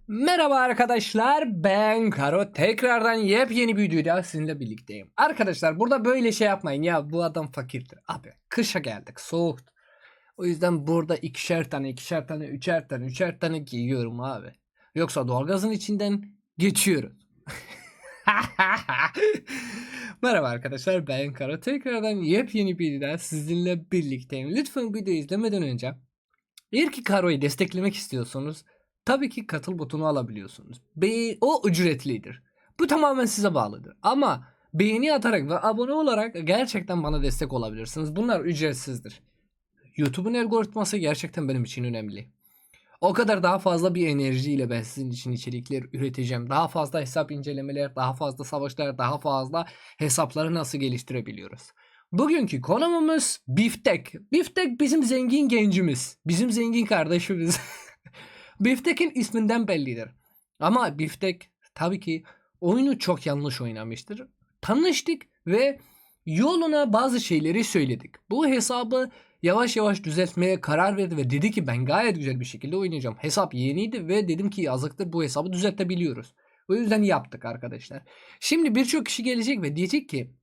Merhaba arkadaşlar, ben Karo. Tekrardan yepyeni bir videoda sizinle birlikteyim. Arkadaşlar burada böyle şey yapmayın ya, bu adam fakirdir. Abi kışa geldik, soğuk. O yüzden burada ikişer tane, üçer tane giyiyorum abi. Yoksa doğalgazın içinden geçiyoruz. Merhaba arkadaşlar, ben Karo. Tekrardan yepyeni bir videoda sizinle birlikteyim. Lütfen videoyu izlemeden önce, eğer ki Karo'yu desteklemek istiyorsanız tabii ki katıl butonu alabiliyorsunuz. O ücretlidir. Bu tamamen size bağlıdır. Ama beğeni atarak ve abone olarak gerçekten bana destek olabilirsiniz. Bunlar ücretsizdir. YouTube'un algoritması gerçekten benim için önemli. O kadar daha fazla bir enerjiyle ben sizin için içerikler üreteceğim. Daha fazla hesap incelemeler, daha fazla savaşlar, daha fazla hesapları nasıl geliştirebiliyoruz. Bugünkü konumuz Biftek. Biftek bizim zengin gencimiz. Bizim zengin kardeşimiz. Biftek'in isminden bellidir. Ama Biftek tabii ki oyunu çok yanlış oynamıştır. Tanıştık ve yoluna bazı şeyleri söyledik. Bu hesabı yavaş yavaş düzeltmeye karar verdi ve dedi ki ben gayet güzel bir şekilde oynayacağım. Hesap yeniydi ve dedim ki yazıktır, bu hesabı düzeltebiliyoruz. O yüzden yaptık arkadaşlar. Şimdi birçok kişi gelecek ve diyecek ki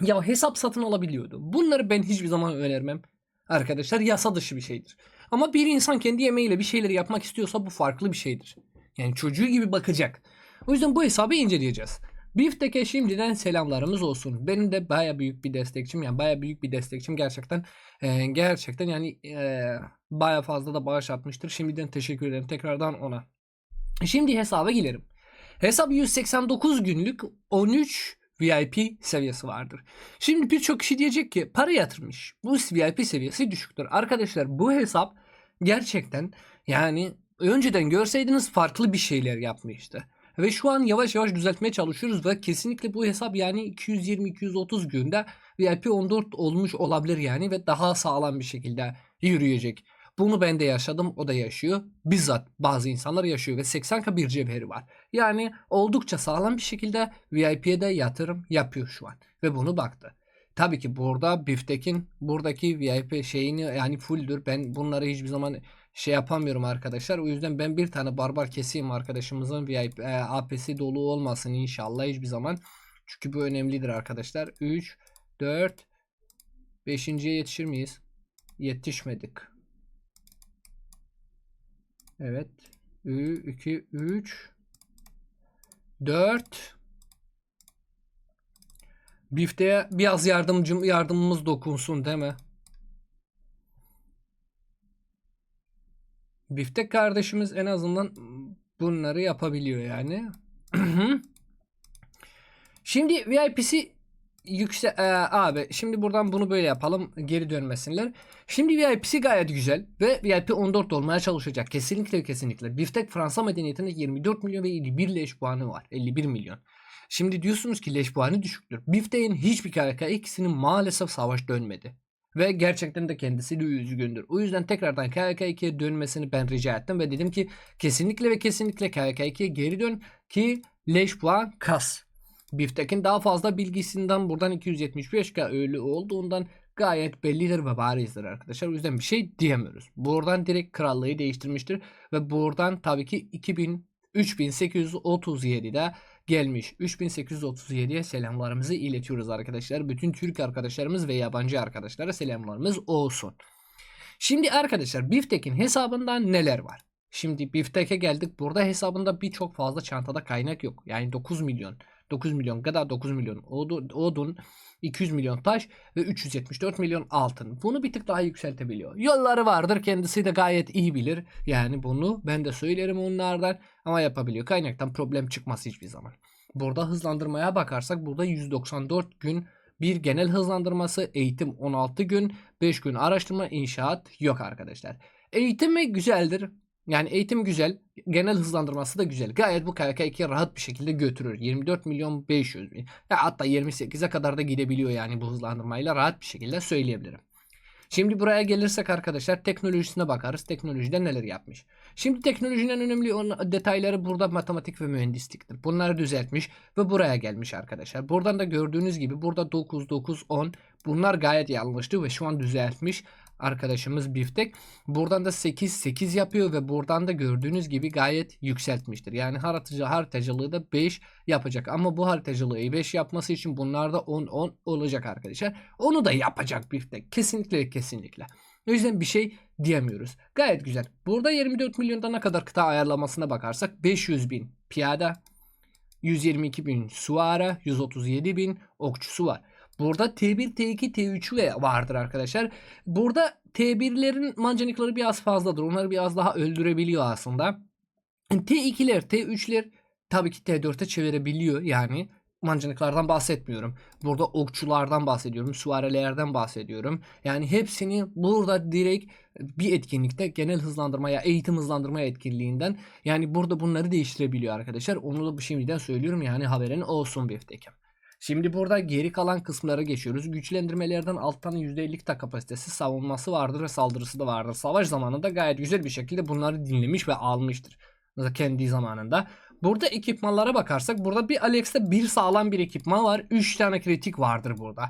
ya hesap satın alabiliyordu. Bunları ben hiçbir zaman önermem. Arkadaşlar yasa dışı bir şeydir. Ama bir insan kendi emeğiyle bir şeyleri yapmak istiyorsa bu farklı bir şeydir. Yani çocuğu gibi bakacak. O yüzden bu hesabı inceleyeceğiz. Biftek'e şimdiden selamlarımız olsun. Benim de baya büyük bir destekçim. Yani baya büyük bir destekçim gerçekten. Gerçekten yani baya fazla da bağış atmıştır. Şimdiden teşekkür ederim tekrardan ona. Şimdi hesaba girelim. Hesap 189 günlük 13 VIP seviyesi vardır. Şimdi birçok kişi diyecek ki para yatırmış. Bu VIP seviyesi düşüktür. Arkadaşlar bu hesap gerçekten yani önceden görseydiniz farklı bir şeyler yapmıştı. Ve şu an yavaş yavaş düzeltmeye çalışıyoruz ve kesinlikle bu hesap yani 220-230 günde VIP 14 olmuş olabilir yani ve daha sağlam bir şekilde yürüyecek. Bunu ben de yaşadım, o da yaşıyor. Bizzat bazı insanlar yaşıyor ve 80k bir cevheri var. Yani oldukça sağlam bir şekilde VIP'ye de yatırım yapıyor şu an. Ve bunu baktı. Tabii ki burada Biftek'in buradaki VIP şeyini yani fulldür. Ben bunları hiçbir zaman şey yapamıyorum arkadaşlar. O yüzden ben bir tane barbar keseyim, arkadaşımızın VIP AP'si dolu olmasın inşallah hiçbir zaman. Çünkü bu önemlidir arkadaşlar. 3, 4, 5.'ye yetişir miyiz? Yetişmedik. Evet. 2, 3, 4. Bifte'ye biraz yardımımız dokunsun değil mi? Biftek kardeşimiz en azından bunları yapabiliyor yani. Şimdi VIP'si abi şimdi buradan bunu böyle yapalım, geri dönmesinler. Şimdi VIP'si gayet güzel ve VIP 14 olmaya çalışacak. Kesinlikle kesinlikle. Biftek Fransa medeniyetinde 24 milyon ve 51 leş puanı var. 51 milyon. Şimdi diyorsunuz ki leş puanı düşüktür. Biftek'in hiçbir KK2'sinin maalesef savaş dönmedi. Ve gerçekten de kendisi de üzgündür. O yüzden tekrardan KK2'ye dönmesini ben rica ettim ve dedim ki kesinlikle ve kesinlikle KK2'ye geri dön ki leş puan kas. Biftek'in daha fazla bilgisinden buradan 275k öyle olduğundan gayet bellidir ve barizdir arkadaşlar. O yüzden bir şey diyemiyoruz. Buradan direkt krallığı değiştirmiştir ve buradan tabii ki 3837'de gelmiş. 3837'ye selamlarımızı iletiyoruz arkadaşlar. Bütün Türk arkadaşlarımız ve yabancı arkadaşlara selamlarımız olsun. Şimdi arkadaşlar Biftek'in hesabından neler var? Şimdi Biftek'e geldik. Burada hesabında birçok fazla çantada kaynak yok. Yani 9 milyon. 9 milyon gıda, 9 milyon odun, 200 milyon taş ve 374 milyon altın. Bunu bir tık daha yükseltebiliyor. Yolları vardır, kendisi de gayet iyi bilir. Yani bunu ben de söylerim onlardan ama yapabiliyor. Kaynaktan problem çıkmaz hiçbir zaman. Burada hızlandırmaya bakarsak burada 194 gün bir genel hızlandırması, eğitim 16 gün, 5 gün araştırma, inşaat yok arkadaşlar. Eğitimi güzeldir. Yani eğitim güzel. Genel hızlandırması da güzel. Gayet bu KK2 rahat bir şekilde götürür. 24 milyon 500 bin. Ya hatta 28'e kadar da gidebiliyor yani bu hızlandırmayla rahat bir şekilde söyleyebilirim. Şimdi buraya gelirsek arkadaşlar teknolojisine bakarız. Teknolojide neler yapmış. Şimdi teknolojinin önemli detayları burada matematik ve mühendisliktir. Bunları düzeltmiş ve buraya gelmiş arkadaşlar. Buradan da gördüğünüz gibi burada 9, 9, 10 bunlar gayet yanlıştı ve şu an düzeltmiş. arkadaşımız Biftek. Buradan da 8 yapıyor ve buradan da gördüğünüz gibi gayet yükseltmiştir. Yani haritacılığı da 5 yapacak. Ama bu haritacılığı 5 yapması için bunlar da 10 olacak arkadaşlar. Onu da yapacak Biftek. Kesinlikle kesinlikle. O yüzden bir şey diyemiyoruz. Gayet güzel. Burada 24 milyonda ne kadar kıta ayarlamasına bakarsak 500 bin piyade, 122 bin süvari, 137 bin okçusu var. Burada T1, T2, T3 vardır arkadaşlar. Burada T1'lerin mancanikları biraz fazladır. Onları biraz daha öldürebiliyor aslında. T2'ler, T3'ler tabii ki T4'e çevirebiliyor yani. Mancınıklardan bahsetmiyorum. Burada okçulardan bahsediyorum. Süvarilerden bahsediyorum. Yani hepsini burada direkt bir etkinlikte genel hızlandırmaya, eğitim hızlandırmaya etkinliğinden yani burada bunları değiştirebiliyor arkadaşlar. Onu da bu şimdiden söylüyorum yani haberin olsun Biftek'im. Şimdi burada geri kalan kısımlara geçiyoruz. Güçlendirmelerden alttan %50 kapasitesi, savunması vardır ve saldırısı da vardır. Savaş zamanında gayet güzel bir şekilde bunları dinlemiş ve almıştır. Kendi zamanında. Burada ekipmanlara bakarsak burada bir Alex'te bir sağlam bir ekipman var. 3 tane kritik vardır burada.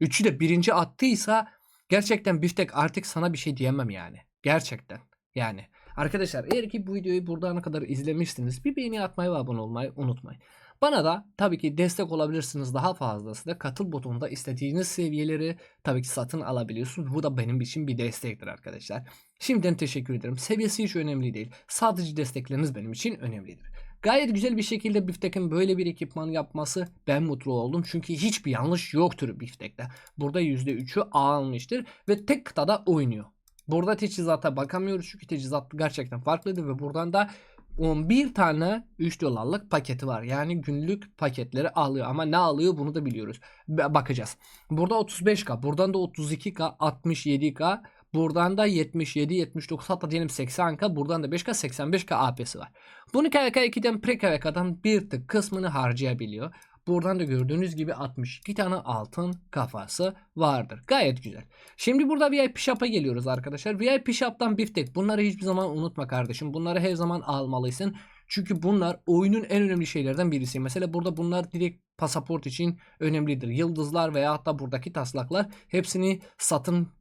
3'ü de birinci attıysa gerçekten Biftek artık sana bir şey diyemem yani. Gerçekten. Yani. Arkadaşlar eğer ki bu videoyu buradan kadar izlemişsiniz bir beğeni atmayı ve abone olmayı unutmayın. Bana da tabii ki destek olabilirsiniz, daha fazlası da katıl butonunda istediğiniz seviyeleri tabii ki satın alabiliyorsunuz. Bu da benim için bir destektir arkadaşlar. Şimdiden teşekkür ederim. Seviyesi hiç önemli değil. Sadece destekleriniz benim için önemlidir. Gayet güzel bir şekilde Biftek'in böyle bir ekipman yapması, ben mutlu oldum. Çünkü hiçbir yanlış yoktur Biftek'te. Burada %3'ü almıştır ve tek kıtada oynuyor. Burada teçhizata bakamıyoruz çünkü teçhizat gerçekten farklıdır ve buradan da 11 tane 3 dolarlık paketi var. Yani günlük paketleri alıyor ama ne alıyor bunu da biliyoruz. Bakacağız. Burada 35k, buradan da 32k, 67k, buradan da 77, 79, hatta diyelim 80k, buradan da 5k, 85k AP'si var. Bunu KVK2'den pre-KVK'dan bir tık kısmını harcayabiliyor. Buradan da gördüğünüz gibi 62 tane altın kafası vardır. Gayet güzel. Şimdi burada VIP Shop'a geliyoruz arkadaşlar. VIP Shop'tan Biftek. Bunları hiçbir zaman unutma kardeşim. Bunları her zaman almalısın. Çünkü bunlar oyunun en önemli şeylerden birisi. Mesela burada bunlar direkt pasaport için önemlidir. Yıldızlar veya hatta buradaki taslaklar hepsini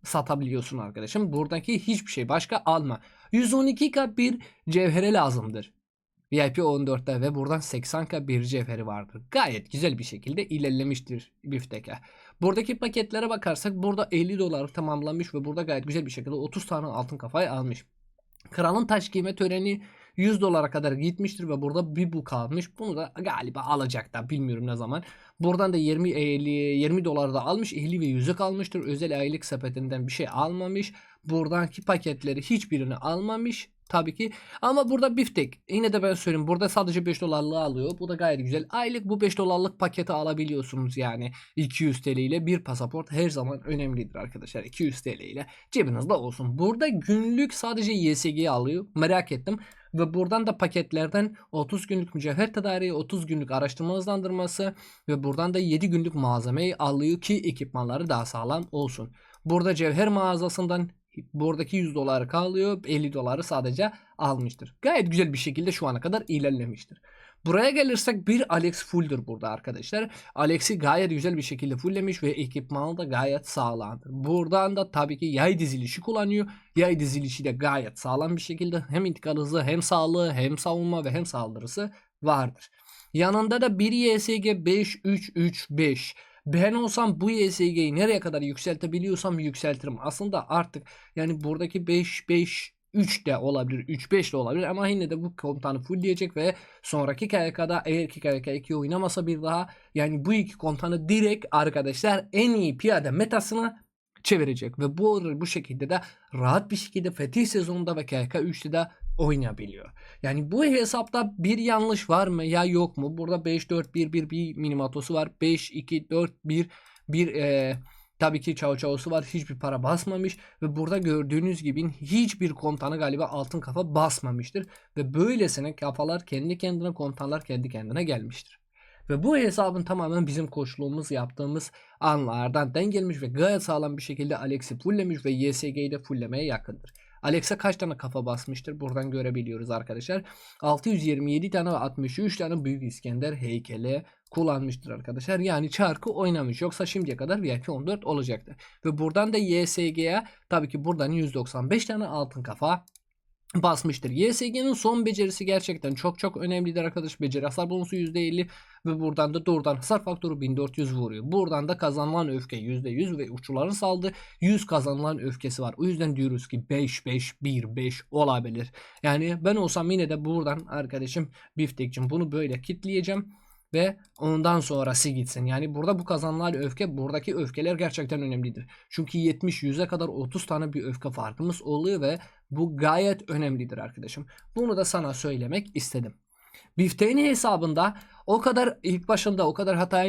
satabiliyorsun arkadaşım. Buradaki hiçbir şey başka alma. 112k bir cevhere lazımdır. VIP 14'te ve buradan 80k bir cevheri vardır. Gayet güzel bir şekilde ilerlemiştir Biftek'e. Buradaki paketlere bakarsak burada 50 dolar tamamlanmış ve burada gayet güzel bir şekilde 30 tane altın kafayı almış. Kralın taş giyme töreni 100 dolara kadar gitmiştir ve burada bir bu kalmış. Bunu da galiba alacak da bilmiyorum ne zaman. Buradan da 20 dolar da almış. 50 ve 100'ü kalmıştır. Özel aylık sepetinden bir şey almamış. Buradaki paketleri hiçbirini almamış. Tabii ki. Ama burada Biftek. Yine de ben söyleyeyim. Burada sadece 5 dolarlığı alıyor. Bu da gayet güzel. Aylık bu 5 dolarlık paketi alabiliyorsunuz yani. 200 TL ile bir pasaport her zaman önemlidir arkadaşlar. 200 TL ile cebinizde olsun. Burada günlük sadece YSG'yi alıyor. Merak ettim. Ve buradan da paketlerden 30 günlük mücevher tedariği, 30 günlük araştırma hızlandırması ve buradan da 7 günlük malzemeyi alıyor ki ekipmanları daha sağlam olsun. Burada cevher mağazasından buradaki 100 doları kalıyor. 50 doları sadece almıştır. Gayet güzel bir şekilde şu ana kadar ilerlemiştir. Buraya gelirsek bir Alex full'dur burada arkadaşlar. Alex'i gayet güzel bir şekilde fulllemiş ve ekipmanı da gayet sağlamdır. Buradan da tabii ki yay dizilişi kullanıyor. Yay dizilişi de gayet sağlam bir şekilde hem intikal hızı hem sağlığı hem savunma ve hem saldırısı vardır. Yanında da bir YSG 5335. Ben olsam bu YSG'yi nereye kadar yükseltebiliyorsam yükseltirim. Aslında artık yani buradaki 5-5-3 de olabilir. 3-5 de olabilir ama yine de bu komutanı full diyecek ve sonraki KVK'da eğer ki KVK2 oynamasa bir daha yani bu iki komutanı direkt arkadaşlar en iyi piyade metasına çevirecek ve bu şekilde de rahat bir şekilde Fetih sezonunda ve KK3'te de oynayabiliyor. Yani bu hesapta bir yanlış var mı ya yok mu? Burada 5-4-1-1 bir minimatosu var. 5-2-4-1 bir tabii ki Çavuş'u var. Hiçbir para basmamış ve burada gördüğünüz gibi hiçbir komutanı galiba altın kafa basmamıştır ve böylesine kafalar kendi kendine, komutanlar kendi kendine gelmiştir. Ve bu hesabın tamamen bizim koçluğumuz yaptığımız anlardan gelmiş ve gayet sağlam bir şekilde Alex'i fulllemiş ve YSG'yi de fulllemeye yakındır. Alex'e kaç tane kafa basmıştır buradan görebiliyoruz arkadaşlar. 627 tane ve 63 tane Büyük İskender heykeli kullanmıştır arkadaşlar. Yani çarkı oynamış. Yoksa şimdiye kadar VIP 14 olacaktı. Ve buradan da YSG'ye tabii ki buradan 195 tane altın kafa basmıştır. YSG'nin son becerisi gerçekten çok çok önemlidir arkadaş. Beceri hasar bonusu %50 ve buradan da doğrudan hasar faktörü 1400 vuruyor. Buradan da kazanılan öfke %100 ve uçuların saldığı 100 kazanılan öfkesi var. O yüzden diyoruz ki 5-5-1-5 olabilir. Yani ben olsam yine de buradan arkadaşım Biftek'cim bunu böyle kitleyeceğim. Ve ondan sonrası gitsin. Yani burada bu kazanılan öfke, buradaki öfkeler gerçekten önemlidir. Çünkü 70-100'e kadar 30 tane bir öfke farkımız oluyor ve bu gayet önemlidir arkadaşım. Bunu da sana söylemek istedim. Bifteğin hesabında o kadar ilk başında o kadar hata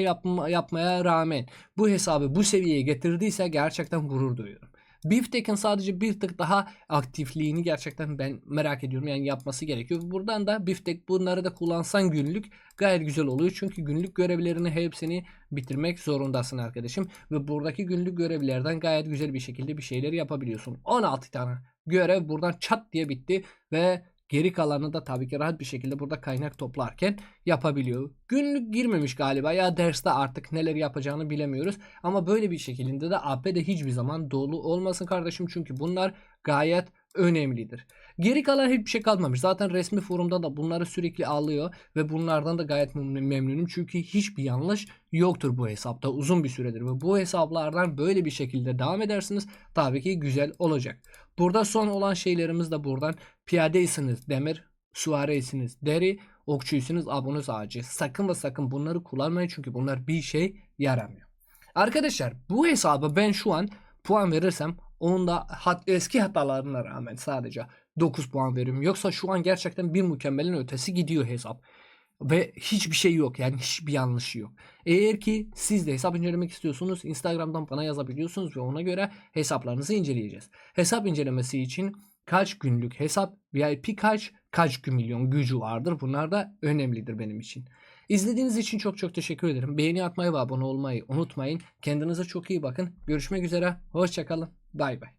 yapmaya rağmen bu hesabı bu seviyeye getirdiyse gerçekten gurur duyuyorum. Biftek'in sadece bir tık daha aktifliğini gerçekten ben merak ediyorum. Yani yapması gerekiyor. Buradan da Biftek bunları da kullansan günlük gayet güzel oluyor. Çünkü günlük görevlerini hepsini bitirmek zorundasın arkadaşım. Ve buradaki günlük görevlerden gayet güzel bir şekilde bir şeyler yapabiliyorsun. 16 tane görev buradan çat diye bitti ve geri kalanı da tabii ki rahat bir şekilde burada kaynak toplarken yapabiliyor. Günlük girmemiş galiba ya derste artık neler yapacağını bilemiyoruz. Ama böyle bir şekilde de AP'de hiçbir zaman dolu olmasın kardeşim. Çünkü bunlar gayet önemlidir. Geri kalan hiçbir şey kalmamış. Zaten resmi forumda da bunları sürekli alıyor ve bunlardan da gayet memnunum. Çünkü hiçbir yanlış yoktur bu hesapta uzun bir süredir ve bu hesaplardan böyle bir şekilde devam edersiniz. Tabii ki güzel olacak. Burada son olan şeylerimiz de buradan piyadeysiniz demir, süvareysiniz deri, okçuysunuz abonuz ağacı. Sakın ve sakın bunları kullanmayın çünkü bunlar bir şey yaramıyor. Arkadaşlar bu hesabı ben şu an puan verirsem onda eski hatalarına rağmen sadece 9 puan veriyorum. Yoksa şu an gerçekten bir mükemmelin ötesi gidiyor hesap. Ve hiçbir şey yok yani hiçbir yanlışı yok. Eğer ki siz de hesap incelemek istiyorsunuz Instagram'dan bana yazabiliyorsunuz ve ona göre hesaplarınızı inceleyeceğiz. Hesap incelemesi için kaç günlük hesap VIP kaç milyon gücü vardır bunlar da önemlidir benim için. İzlediğiniz için çok çok teşekkür ederim. Beğeni atmayı ve abone olmayı unutmayın. Kendinize çok iyi bakın. Görüşmek üzere. Hoşçakalın. Bay bay.